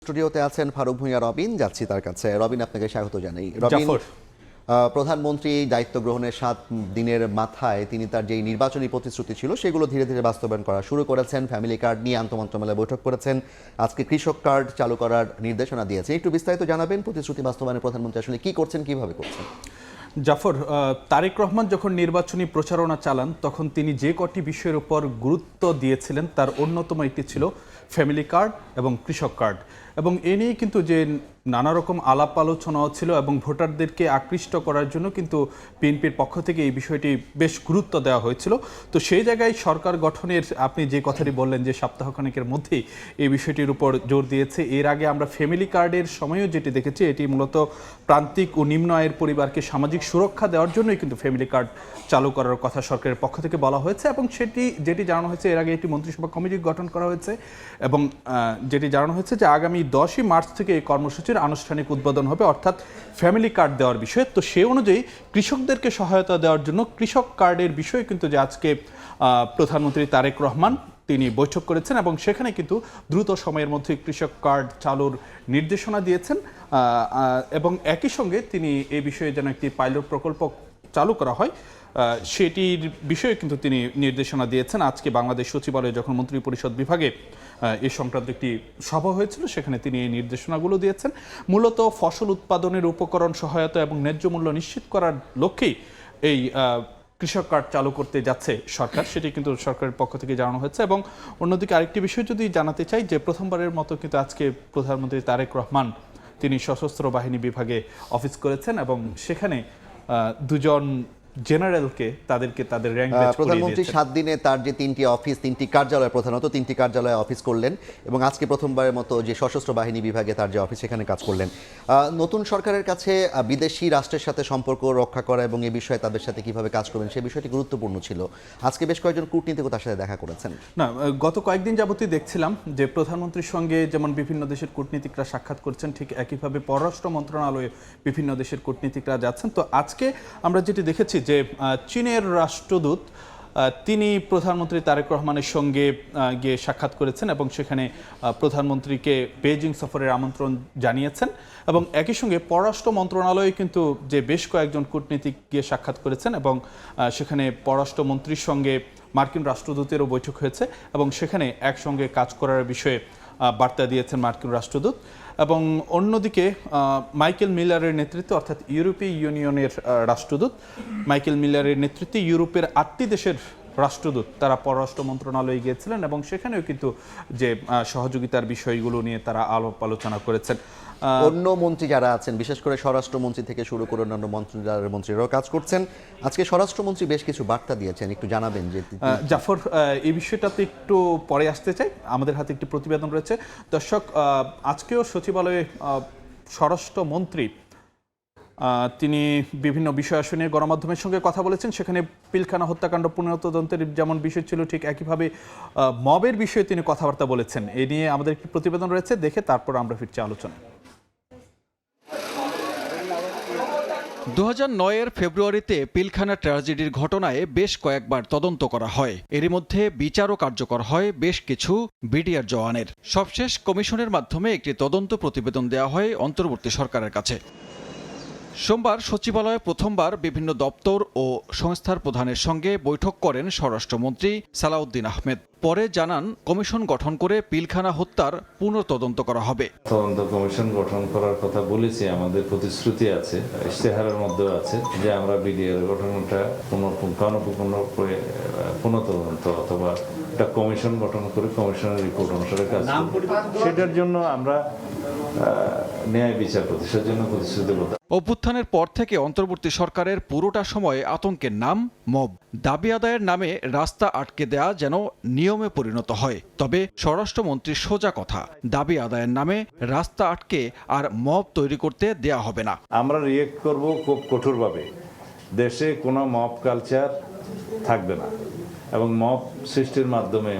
স্টুডিওতে আছেন ফারুক ভূঁইয়া রবিন, যাচ্ছি তার কাছে। রবিন, আপনাকে স্বাগত জানাই। রবিন, প্রধানমন্ত্রী দায়িত্ব গ্রহণের 7 দিনের মাথায় তিনি তার যেই নির্বাচনী প্রতিশ্রুতি ছিল সেগুলো ধীরে ধীরে বাস্তবায়ন করা শুরু করেছেন। ফ্যামিলি কার্ড নিয়ে আন্তঃমন্ত্রণালয়ে বৈঠক করেছেন, আজকে কৃষক কার্ড চালু করার নির্দেশনা দিয়েছে। একটু বিস্তারিত জানাবেন প্রতিশ্রুতি বাস্তবায়নে প্রধানমন্ত্রী আসলে কি করছেন, কিভাবে করছেন? জাফর, তারেক রহমান যখন নির্বাচনী প্রচারণা চালান তখন তিনি যে কটি বিষয়ের উপর গুরুত্ব দিয়েছিলেন তার অন্যতম একটি ছিল ফ্যামিলি কার্ড এবং কৃষক কার্ড, এবং এ নিয়ে কিন্তু যে নানা রকম আলাপ আলোচনাও ছিল এবং ভোটারদেরকে আকৃষ্ট করার জন্য কিন্তু বিএনপির পক্ষ থেকে এই বিষয়টি বেশ গুরুত্ব দেওয়া হয়েছিল। তো সেই জায়গায় সরকার গঠনের আপনি যে কথাটি বললেন যে সপ্তাহখানেকের মধ্যেই এই বিষয়টির উপর জোর দিয়েছে। এর আগে আমরা ফ্যামিলি কার্ডের সময়ও যেটি দেখেছি, এটি মূলত প্রান্তিক ও নিম্ন আয়ের পরিবারকে সামাজিক সুরক্ষা দেওয়ার জন্যই কিন্তু ফ্যামিলি কার্ড চালু করার কথা সরকারের পক্ষ থেকে বলা হয়েছে, এবং যেটি জানানো হয়েছে এর আগে একটি মন্ত্রিসভা কমিটি গঠন করা হয়েছে, এবং যেটি জানানো হয়েছে যে আগামী 10ই মার্চ থেকে এই কর্মসূচির আনুষ্ঠানিক উদ্বোধন হবে, অর্থাৎ ফ্যামিলি কার্ড দেওয়ার বিষয়ে। তো সেই অনুযায়ী কৃষকদেরকে সহায়তা দেওয়ার জন্য কৃষক কার্ডের বিষয়ে কিন্তু যে আজকে প্রধানমন্ত্রী তারেক রহমান তিনি বৈঠক করেছেন এবং সেখানে কিন্তু দ্রুত সময়ের মধ্যে কৃষক কার্ড চালুর নির্দেশনা দিয়েছেন, এবং একই সঙ্গে তিনি এই বিষয়ে যেন একটি পাইলট প্রকল্প চালু করা হয় সেটির বিষয়ে কিন্তু তিনি নির্দেশনা দিয়েছেন। আজকে বাংলাদেশ সচিবালয়ে যখন মন্ত্রিপরিষদ বিভাগে এ সংক্রান্ত একটি সভা হয়েছিল সেখানে তিনি এই নির্দেশনাগুলো দিয়েছেন। মূলত ফসল উৎপাদনের উপকরণ সহায়তা এবং ন্যায্য মূল্য নিশ্চিত করার লক্ষ্যেই এই কৃষক কার্ড চালু করতে যাচ্ছে সরকার, সেটি কিন্তু সরকারের পক্ষ থেকে জানানো হয়েছে। এবং অন্যদিকে আরেকটি বিষয় যদি জানাতে চাই যে প্রথমবারের মতো কিন্তু আজকে প্রধানমন্ত্রী তারেক রহমান তিনি সশস্ত্র বাহিনী বিভাগে অফিস করেছেন এবং সেখানে দুজন জেনারেলকে তাদের র্যাঙ্ক ব্যাচ প্রধানমন্ত্রী 7 দিনে তার যে 3টি অফিস, 3টি কার্যালয়, প্রধানত 3টি কার্যালয়ে অফিস করলেন এবং আজকে প্রথমবারের মতো যে সশস্ত্র বাহিনী বিভাগে তার যে অফিস সেখানে কাজ করলেন। নতুন সরকারের কাছে বিদেশি রাষ্ট্রের সাথে সম্পর্ক রক্ষা করা এবং এই বিষয়ে তাদের সাথে কিভাবে কাজ করবেন সেই বিষয়টি গুরুত্বপূর্ণ ছিল। আজকে বেশ কয়েকজন কূটনীতিকও তার সাথে দেখা করেছেন। না, গত কয়েকদিন যাবতই দেখছিলাম যে প্রধানমন্ত্রীর সঙ্গে যেমন বিভিন্ন দেশের কূটনীতিকরা সাক্ষাৎ করছেন, ঠিক একইভাবে পররাষ্ট্র মন্ত্রণালয়ে বিভিন্ন দেশের কূটনীতিকরা যাচ্ছেন। তো আজকে আমরা যেটি দেখেছি যে চীনের রাষ্ট্রদূত তিনি প্রধানমন্ত্রী তারেক রহমানের সঙ্গে গিয়ে সাক্ষাৎ করেছেন এবং সেখানে প্রধানমন্ত্রীকে বেইজিং সফরের আমন্ত্রণ জানিয়েছেন, এবং একই সঙ্গে পররাষ্ট্র মন্ত্রণালয়ে কিন্তু যে বেশ কয়েকজন কূটনীতিক গিয়ে সাক্ষাৎ করেছেন এবং সেখানে পররাষ্ট্রমন্ত্রীর সঙ্গে মার্কিন রাষ্ট্রদূতেরও বৈঠক হয়েছে এবং সেখানে একসঙ্গে কাজ করার বিষয়ে বার্তা দিয়েছেন মার্কিন রাষ্ট্রদূত। এবং অন্যদিকে মাইকেল মিলারের নেতৃত্বে, অর্থাৎ ইউরোপীয় ইউনিয়নের রাষ্ট্রদূত মাইকেল মিলারের নেতৃত্বে ইউরোপের 8টি দেশের রাষ্ট্রদূত তারা পররাষ্ট্র মন্ত্রণালয়ে গিয়েছিলেন এবং সেখানেও কিন্তু যে সহযোগিতার বিষয়গুলো নিয়ে তারা আলাপ আলোচনা করেছেন। অন্য মন্ত্রী যারা আছেন, বিশেষ করে স্বরাষ্ট্রমন্ত্রী থেকে শুরু করে অন্যান্য মন্ত্রীরাও কাজ করছেন। আজকে স্বরাষ্ট্রমন্ত্রী বেশ কিছু বার্তা দিয়েছেন, একটু জানাবেন। যে জাফর, এই বিষয়টাতে একটু পরে আসতে চাই, আমাদের হাতে একটি প্রতিবেদন রয়েছে। দর্শক, আজকেও সচিবালয়ে স্বরাষ্ট্রমন্ত্রী তিনি বিভিন্ন বিষয় নিয়ে গণমাধ্যমের সঙ্গে কথা বলেছেন। সেখানে পিলখানা হত্যাকাণ্ড পুনঃতদন্তের যেমন বিষয় ছিল, ঠিক একইভাবে মবের বিষয়ে তিনি কথাবার্তা বলেছেন। এ নিয়ে আমাদের একটি প্রতিবেদন রয়েছে, দেখে তারপর আমরা ফিরছি আলোচনা। 2009-এর ফেব্রুয়ারিতে পিলখানা ট্র্যাজেডির ঘটনায় বেশ কয়েকবার তদন্ত করা হয়। এরই মধ্যে বিচারও কার্যকর হয় বেশ কিছু বিডিআর জওয়ানের। সবশেষ কমিশনের মাধ্যমে একটি তদন্ত প্রতিবেদন দেওয়া হয় অন্তর্বর্তী সরকারের কাছে। সোমবার সচিবালয়ে প্রথমবার বিভিন্ন দপ্তর ও সংস্থার প্রধানের সঙ্গে বৈঠক করেন স্বরাষ্ট্রমন্ত্রী সালাউদ্দিন আহমেদ। পরে জানান কমিশন গঠন করে পিলখানা হত্যার পুনঃতদন্ত করা হবে। তদন্ত কমিশন গঠন করার কথা বলেছি, আমাদের প্রতিশ্রুতি আছে, ইশতেহারের মধ্যেও আছে যে আমরা বিডিআর গঠনটা পুনঃতদন্ত অথবা একটা কমিশন গঠন করে কমিশনের রিপোর্ট অনুসারে কাজ করব। সেটার জন্য আমরা ন্যায় বিচার প্রতিষ্ঠার জন্য প্রতিশ্রুতিবদ্ধ। অভ্যুত্থানের পর থেকে অন্তর্বর্তী সরকারের পুরোটা সময় আতঙ্কের নাম মব। দাবি আদায়ের নামে রাস্তা আটকে দেয়া যেন নিয়মে পরিণত হয়। তবে স্বরাষ্ট্রমন্ত্রীর সোজা কথা, দাবি আদায়ের নামে রাস্তা আটকে আর মব তৈরি করতে দেয়া হবে না। আমরা রিয়েক্ট করব খুব কঠোরভাবে। দেশে কোনো মব কালচার থাকবে না এবং মব সৃষ্টির মাধ্যমে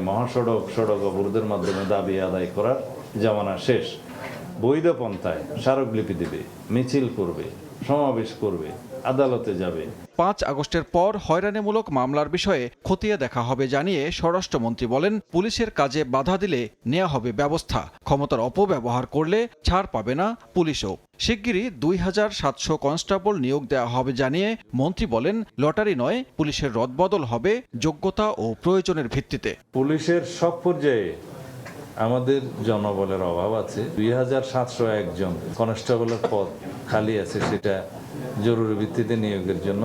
সড়ক অবরোধের মাধ্যমে দাবি আদায় করার জামানা শেষ। বৈধ পন্থায় স্মারকলিপি দেবে, মিছিল করবে, সমাবেশ করবে, আদালতে যাবে। 5 আগস্টের পর হয়রানিমূলক মামলার বিষয়ে খতিয়ে দেখা হবে জানিয়ে স্বরাষ্ট্রমন্ত্রী বলেন, পুলিশের কাজে বাধা দিলে নেওয়া হবে ব্যবস্থা, ক্ষমতার অপব্যবহার করলে ছাড় পাবে না পুলিশও। শিগগিরই 2700 কনস্টেবল নিয়োগ দেওয়া হবে জানিয়ে মন্ত্রী বলেন, লটারি নয়, পুলিশের রদবদল হবে যোগ্যতা ও প্রয়োজনের ভিত্তিতে। পুলিশের সব পর্যায়ে আমাদের জনবলের অভাব আছে। 2701 জন কনস্টেবলের পদ খালি আছে, সেটা জরুরি ভিত্তিতে নিয়োগের জন্য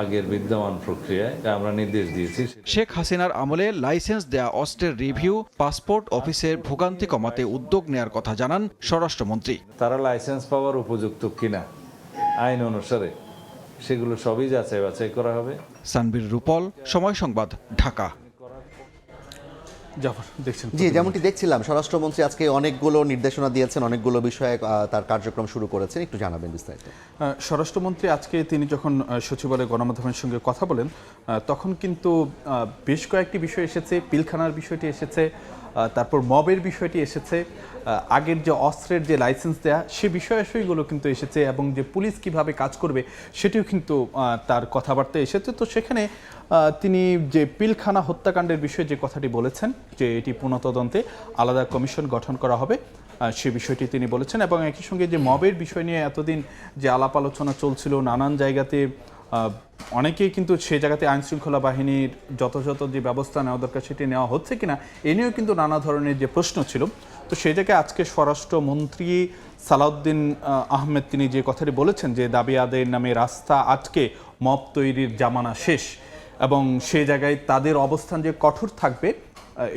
আগের বিদ্যমান প্রক্রিয়ায় আমরা নির্দেশ দিয়েছি। শেখ হাসিনার আমলে লাইসেন্স দেয়া অস্ত্রের রিভিউ, পাসপোর্ট অফিসের ভোগান্তি কমাতে উদ্যোগ নেয়ার কথা জানান স্বরাষ্ট্রমন্ত্রী। তারা লাইসেন্স পাওয়ার উপযুক্ত কিনা আইন অনুসারে সেগুলো সবই যাচাই বাছাই করা হবে। সানবীর রূপল, সময় সংবাদ, ঢাকা। জাফর, দেখছেন জি, যেমনটি দেখছিলাম স্বরাষ্ট্রমন্ত্রী আজকে অনেকগুলো নির্দেশনা দিয়েছেন, অনেকগুলো বিষয়ে তার কার্যক্রম শুরু করেছেন, একটু জানাবেন বিস্তারিত। স্বরাষ্ট্রমন্ত্রী আজকে তিনি যখন সচিবালয় গণমাধ্যমের সঙ্গে কথা বলেন তখন কিন্তু বেশ কয়েকটি বিষয় এসেছে, পিলখানার বিষয়টি এসেছে, তারপর মবের বিষয়টি এসেছে, আগের যে অস্ত্রের যে লাইসেন্স দেয়া সে বিষয়গুলো কিন্তু এসেছে, এবং যে পুলিশ কিভাবে কাজ করবে সেটিও কিন্তু তার কথাবার্তা এসেছে। তো সেখানে তিনি যে পিলখানা হত্যাকাণ্ডের বিষয়ে যে কথাটি বলেছেন যে এটি পুনঃতদন্তে আলাদা কমিশন গঠন করা হবে, সে বিষয়টি তিনি বলেছেন। এবং একই সঙ্গে যে মবের বিষয় নিয়ে এতদিন যে আলাপ আলোচনা চলছিল, নানান জায়গাতে অনেকেই কিন্তু সেই জায়গাতে আইনশৃঙ্খলা বাহিনীর যথাযথ যে ব্যবস্থা নেওয়া দরকার সেটি নেওয়া হচ্ছে কিনা এ নিয়েও কিন্তু নানা ধরনের যে প্রশ্ন ছিল। তো সেই জায়গায় আজকে স্বরাষ্ট্রমন্ত্রী সালাউদ্দিন আহমেদ তিনি যে কথাটি বলেছেন যে দাবি আদায়ের নামে রাস্তা আটকে মব তৈরির জামানা শেষ, এবং সেই জায়গায় তাদের অবস্থান যে কঠোর থাকবে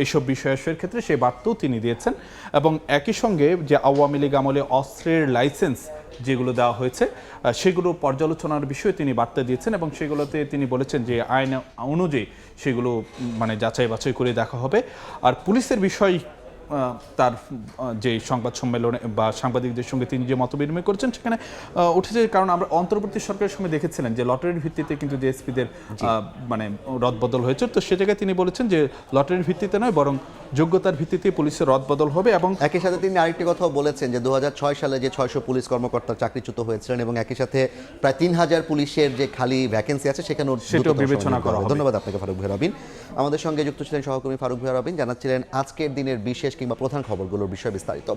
এসব বিষয়ের ক্ষেত্রে সেই বার্তাও তিনি দিয়েছেন। এবং একই সঙ্গে যে আওয়ামী লীগ আমলে অস্ত্রের লাইসেন্স যেগুলো দেওয়া হয়েছে সেগুলো পর্যালোচনার বিষয়ে তিনি বার্তা দিয়েছেন, এবং সেগুলোতে তিনি বলেছেন যে আইন অনুযায়ী সেগুলো মানে যাচাই বাছাই করে দেখা হবে। আর পুলিশের বিষয় তার যে সংবাদ সম্মেলনে বা সাংবাদিকদের সঙ্গে তিনি যে মত বিনিময় করেছেন সেখানে উঠেছে, কারণ আমরা অন্তর্বর্তী সরকারের সময় দেখেছিলেন যে লটারির ভিত্তিতে কিন্তু ডিএসপিদের মানে রদবদল হয়েছে। তো সে জায়গায় তিনি বলেছেন যে লটারির ভিত্তিতে নয়, বরং যোগ্যতার ভিত্তিতে পুলিশের রদবদল হবে। এবং একই সাথে তিনি আরেকটি কথাও বলেছেন যে 2006 সালে যে 600 পুলিশ কর্মকর্তা চাকরিচ্যুত হয়েছিলেন, এবং একই সাথে প্রায় 3000 পুলিশের যে খালি ভ্যাকেন্সি আছে সেখানেও সেটাও বিবেচনা করা হবে। ধন্যবাদ আপনাকে ফারুক ভাই রবিন। আমাদের সঙ্গে যুক্ত ছিলেন সহকর্মী ফারুক ভাই রবিন, জানাচ্ছিলেন আজকের দিনের বিশেষ কিংবা প্রধান খবরগুলোর বিষয়ে বিস্তারিত।